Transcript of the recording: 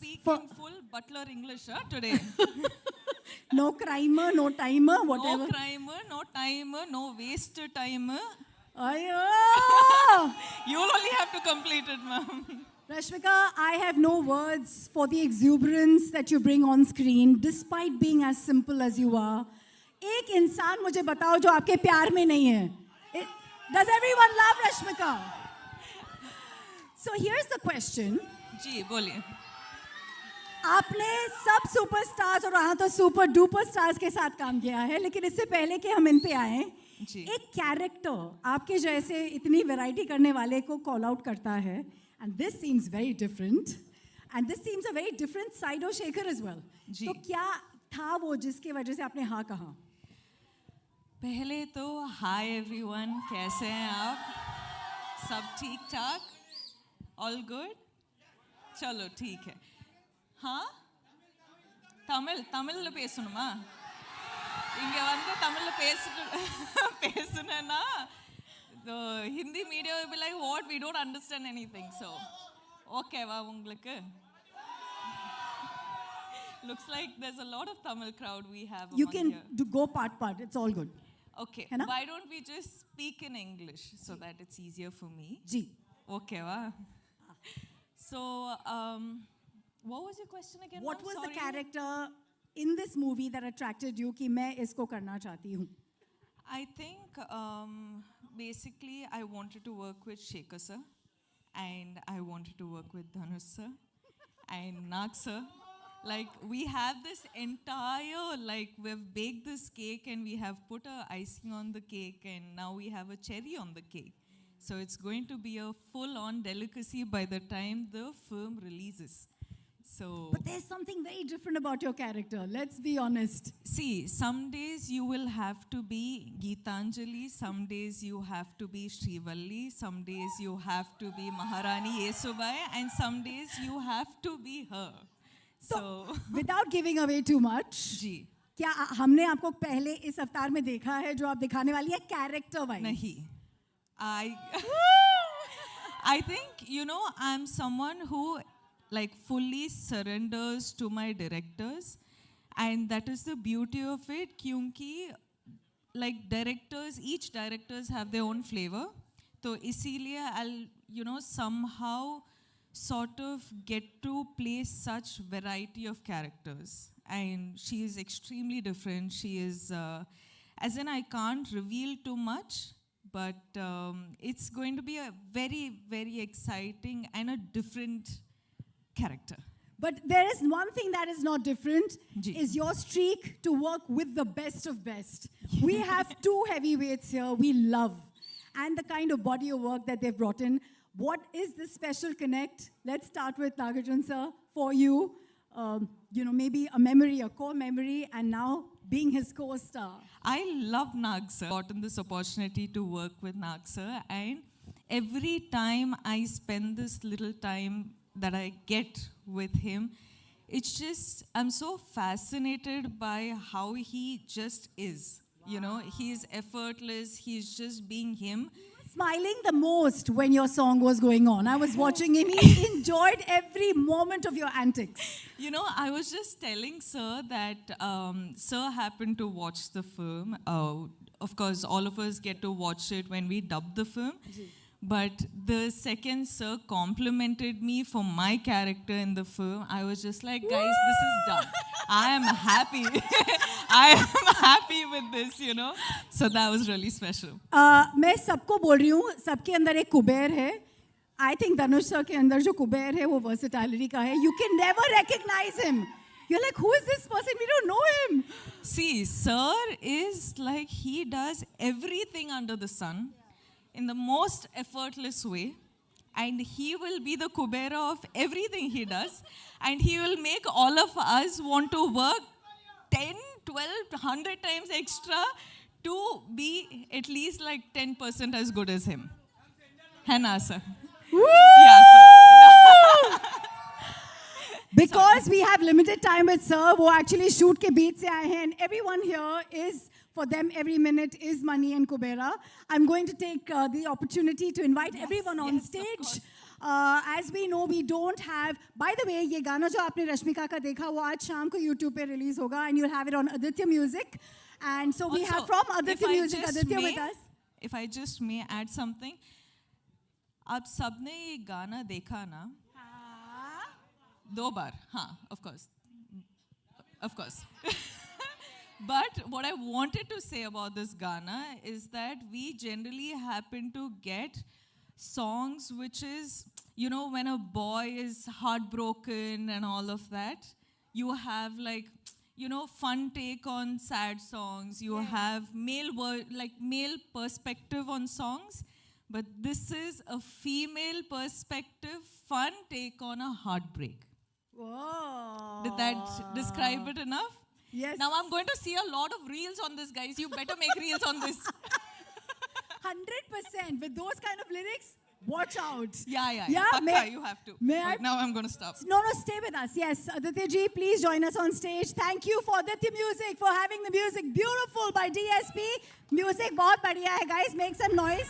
speak in full butler English today. No crimer, no timer, whatever. No crimer, no timer, no waste timer. Ayo! You'll only have to complete it, ma'am. Rashmika, I have no words for the exuberance that you bring on screen, despite being as simple as you are. एक इंसान मुझे बताओ जो आपके प्यार में नहीं है. Does everyone love Rashmika? So here's the question. जी बोलिए. आपने सब सुपरस्टार्स और वहाँ तो सुपर डुपर स्टार्स के साथ काम किया है, लेकिन इससे पहले कि हम इन पे आए, एक कैरेक्टर आपके जैसे इतनी वैरायटी करने वाले को कॉल आउट करता है, and this seems very different, and this seems a very different side of Shekhar as well. तो क्या था वो जिसके वजह से आपने हाँ कहा? पहले तो हाय एवरीवन, कैसे हैं आप? सब ठीक ठाक? All good? चलो ठीक है. हाँ, தமிழ்ல பேசணுமா? இங்க வந்து தமிழ்ல பேசுனேன்னா the Hindi media will be like, what, we don't understand anything. So okay வா உங்களுக்கு? Looks like there's a lot of Tamil crowd we have. You can go part. It's all good. Okay. Why don't we just speak in English so that it's easier for me? Ji. Okay va. So what was your question again? What was the character in this movie that attracted you कि मैं इसको करना चाहती हूँ? I think basically I wanted to work with Shekhar sir, and I wanted to work with Dhanush sir and Nag sir. Like we have this entire, like we've baked this cake and we have put a icing on the cake and now we have a cherry on the cake. So it's going to be a full-on delicacy by the time the film releases. So, but there's something very different about your character. Let's be honest. See, some days you will have to be Geetanjali, some days you have to be Srivalli, some days you have to be Maharani Yesubai, and some days you have to be her. So, without giving away too much, जी, क्या हमने आपको पहले इस अवतार में देखा है जो आप दिखाने वाली है कैरेक्टर वाइज? नहीं. I think, you know, I'm someone who like fully surrenders to my directors, and that is the beauty of it. क्योंकि like directors, each directors have their own flavor. तो इसीलिए I'll, you know, somehow sort of get to play such variety of characters, and she is extremely different. She is as in I can't reveal too much, but it's going to be a very, very exciting and a different character. But there is one thing that is not different, is your streak to work with the best of best. We have two heavyweights here we love, and the kind of body of work that they've brought in. What is this special connect? Let's start with Nagarjun sir. For you, you know, maybe a memory, a core memory, and now being his co-star. I love Nag sir. Gotten this opportunity to work with Nag sir, and every time I spend this little time that I get with him, it's just, I'm so fascinated by how he just is. Wow. You know, he's effortless. He's just being him. Smiling the most when your song was going on. I was watching him. He enjoyed every moment of your antics. You know, I was just telling Sir that Sir happened to watch the film. Of course, all of us get to watch it when we dub the film. But the second Sir complimented me for my character in the film, I was just like, guys, this is done. I am happy. I am happy with this, you know. So that was really special. मैं सबको बोल रही हूँ, सबके अंदर एक कुबेर है. I think Dhanush sir के अंदर जो कुबेर है वो versatility का है. You can never recognize him. You're like, who is this person? We don't know him. See, Sir is like, he does everything under the sun in the most effortless way, and he will be the Kubera of everything he does, and he will make all of us want to work 10, 12, 100 times extra to be at least like 10% as good as him. है ना sir? Yeah, sir. Because we have limited time with sir, वो actually shoot के बीच से आए हैं, and everyone here is, for them, every minute is money and Kubera. I'm going to take the opportunity to invite everyone on stage. As we know, we don't have. By the way, ये गाना जो आपने रश्मिका का देखा वो आज शाम को YouTube पे release होगा, and you'll have it on Aditya Music. And so we have from Aditya Music Aditya with us. If I just may add something, आप सबने ये गाना देखा ना? हाँ. 2 बार, हाँ, of course. But what I wanted to say about this Ghana is that we generally happen to get songs which is, you know, when a boy is heartbroken and all of that, you have like, you know, fun take on sad songs. You have male perspective on songs. But this is a female perspective, fun take on a heartbreak. Whoa. Did that describe it enough? Yes. Now I'm going to see a lot of reels on this, guys. You better make reels on this. 100% with those kind of lyrics. Watch out. Yeah. May, you have to. May But I? now I'm going to stop. No, stay with us. Yes, Aditya ji, please join us on stage. Thank you for Aditya Music for having the music beautiful by DSP. Music बहुत बढ़िया है, guys. Make some noise.